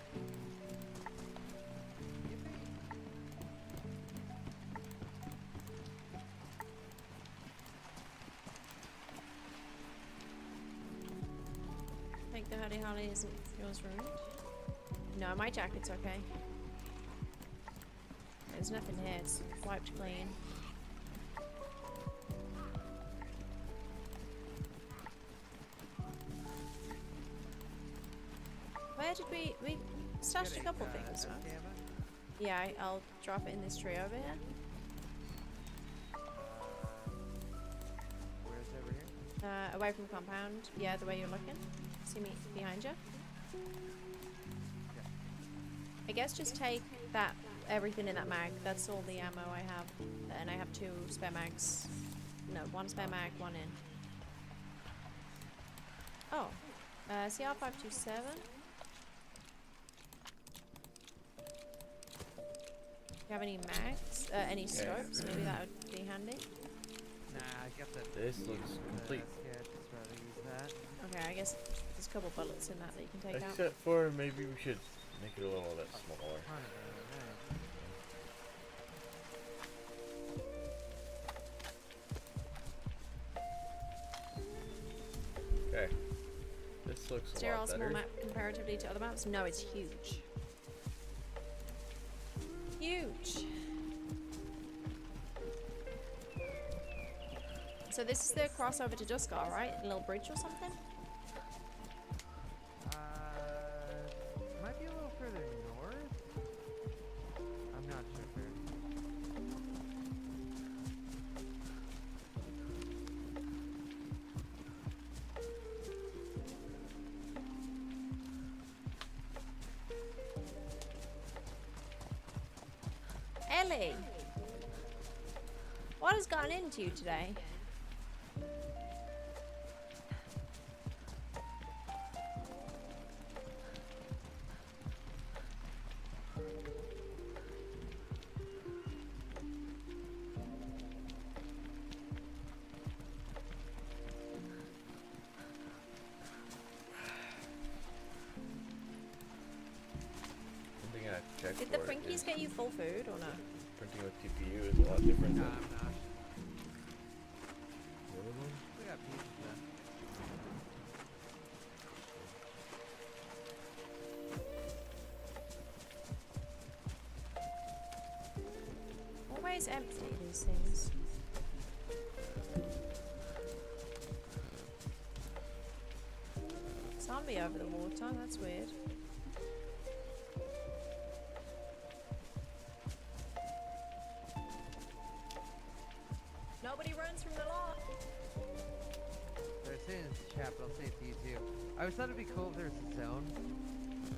Think the Huddy Holly isn't yours ruined? No, my jacket's okay. There's nothing here, it's wiped clean. Where did we stashed a couple things, huh? Yeah, I'll drop it in this tree over here. Where's over here? Away from the compound. Yeah, the way you're looking. See me behind you? I guess just take that, everything in that mag. That's all the ammo I have. And I have 2 spare mags. No, 1 spare mag, 1 in. Oh. CR527. Do you have any mags? Any scopes? Maybe that would be handy. Nah, I got the. This looks complete. Yeah, just rather use that. Okay, I guess there's a couple bullets in that you can take out. Except for maybe we should make it a little bit smaller. Okay. This looks a lot Sterile small better. map comparatively to other maps? No, it's huge. Huge. So this is the crossover to Duskar, right? A little bridge or something? Might be a little further north. I'm not sure. Ellie! What has gotten into you today? One thing I have to check Did the for Prinkies is get you full food or no? printing with TPU is a lot different Nah, than I'm not. the other one. We got pizza. Always empty, these things. Zombie over the water, that's weird. Nobody runs from the law. They're saying it's chat, but I'll say it to you too. I always thought it'd be cool if there's a zone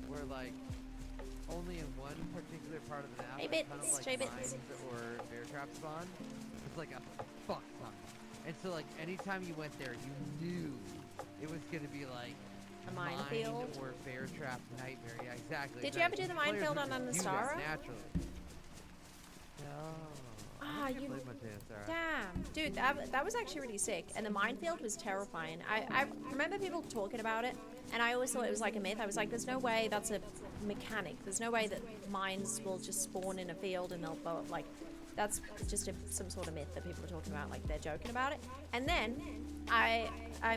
where, like, only in one particular part of the map, Hey, like, kind of Bits, like Jay Bits. mines or bear trap spawn, it's like a fuck ton. And so, like, anytime you went there, you knew it was gonna be like a minefield. Mine or bear trap nightmare. Yeah, exactly. Did you ever do the Players minefield would on just do that Anastara? naturally. No. Ah, I didn't you- play much Anastara. Damn, dude, that was actually really sick, and the minefield was terrifying. I remember people talking about it, and I always thought it was like a myth. I was like, there's no way that's a mechanic. There's no way that mines will just spawn in a field and they'll blow up. Like, that's just some sort of myth that people are talking about, like they're joking about it. And then I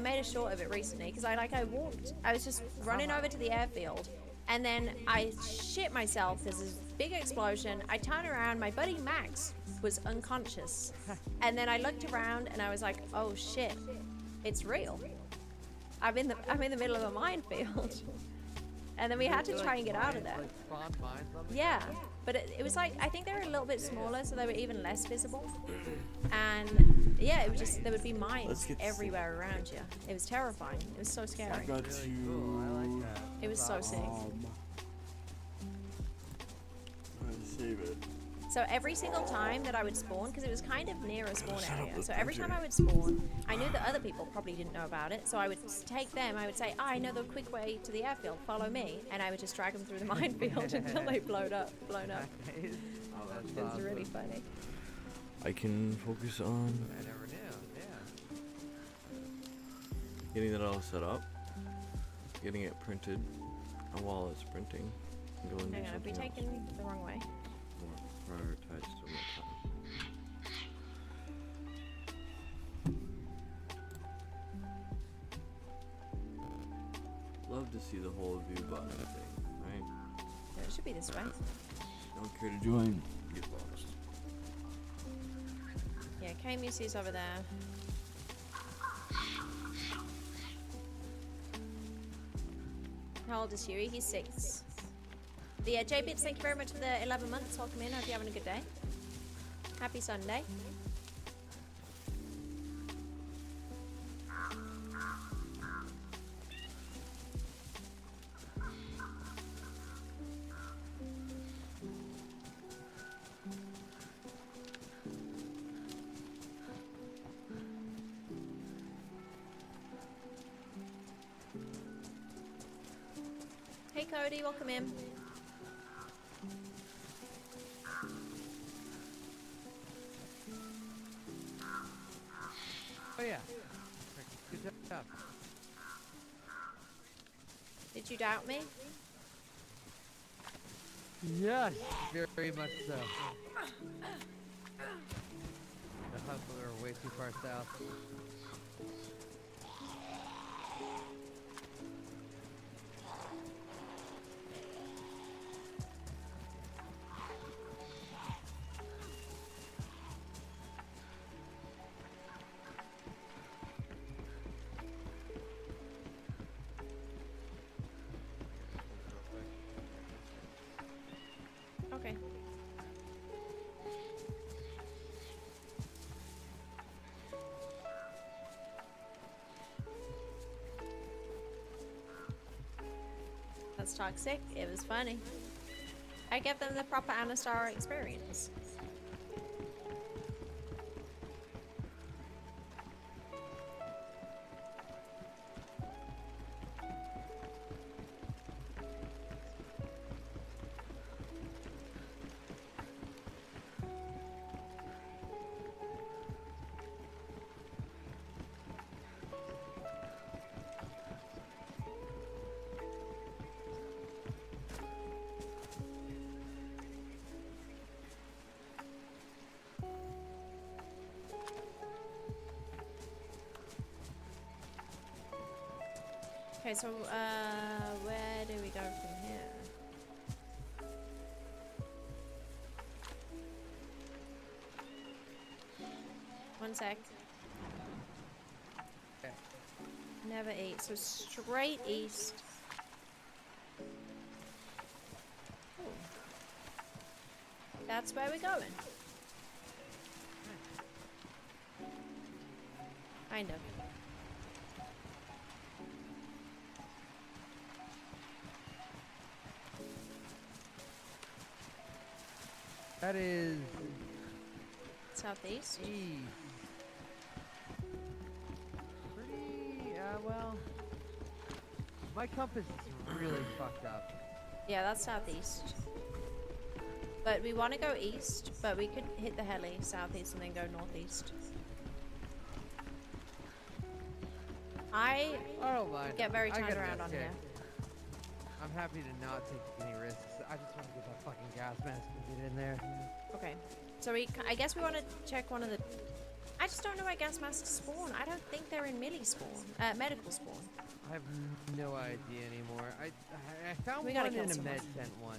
made a short of it recently because I was just running over to the airfield, and then I shit myself. There's this big explosion. I turn around, my buddy Max was unconscious, and then I looked around and I was like, oh shit, it's real. I'm in the middle of a minefield. And then we had to try and get out of there. Like spawn mines on the Yeah, but it was like, I think they were a little bit smaller, so they were even less visible. And yeah, it was just, there would be mines everywhere around you. It was terrifying. It was so scary. I got Really cool. I like that. It was so sick. Save it. So every single time that I would spawn, because it was kind of near a spawn area, so every time I would spawn, I knew that other people probably didn't know about it, so I would take them, I would say, I know the quick way to the airfield, follow me, and I would just drag them through the minefield until they blown up. Nice. Oh, It that's was awesome. really funny. I can focus on I never knew. Yeah. getting that all set up, getting it printed, and while it's printing, go and do Hang on, have we something taken else. the wrong way? More prioritized to my time. Love to see the whole view button thing, right? It should be this way. Don't care to join? Get lost. Yeah, KMUC's over there. How old is Huey? He's 6. But yeah, J-Bits, thank you very much for the 11 months. Welcome in. Hope you're having a good day. Happy Sunday. Hey Cody, welcome in. Oh yeah. Good job. Did you doubt me? Yes, very much so. The hustler are way too far south. Okay. That's toxic. It was funny. I gave them the proper Anastar experience. Okay, so where do we go from here? One sec. Okay. Never eat. So straight east. Ooh. That's where we're going. Kind of. That is Southeast. east. Pretty, well, My compass is really fucked up. Yeah, that's southeast. But we want to go east, but we could hit the heli southeast and then go northeast. I don't mind. get very I turned got around this on kick. here. I'm happy to not take any risks. I just want to get that fucking gas mask and get in there. Okay. So I guess we want to check one of the... I just don't know where gas masks spawn. I don't think they're in medical spawn. I have no idea anymore. I found We gotta one kill in a someone. med tent once.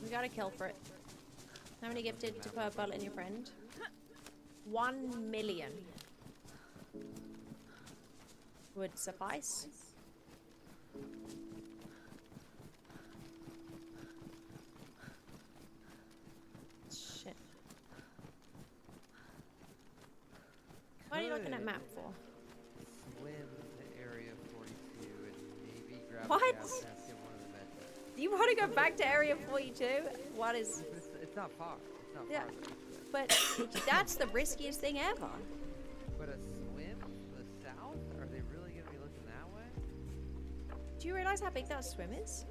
We got a kill for it. How many gifted to put a bullet in your friend? 1 million. Would suffice. Shit. What are you looking at map for? Swim to Area 42 and maybe grab What? a gas mask in one of the med tents. Do you want to go back to Area 42? What is... It's not far. It's not Yeah. far. But that's the riskiest thing ever. But a swim to the south? Are they really going to be looking that way? Do you realize how big that swim is?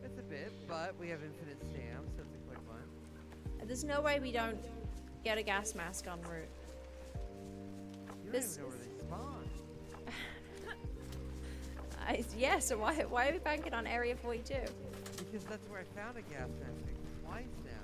It's a bit, but we have infinite stam, so it's a quick one. There's no way we don't get a gas mask en route. You don't This even know where they spawn. Yeah, so why are we banking on Area 42? Because that's where I found a gas mask twice now.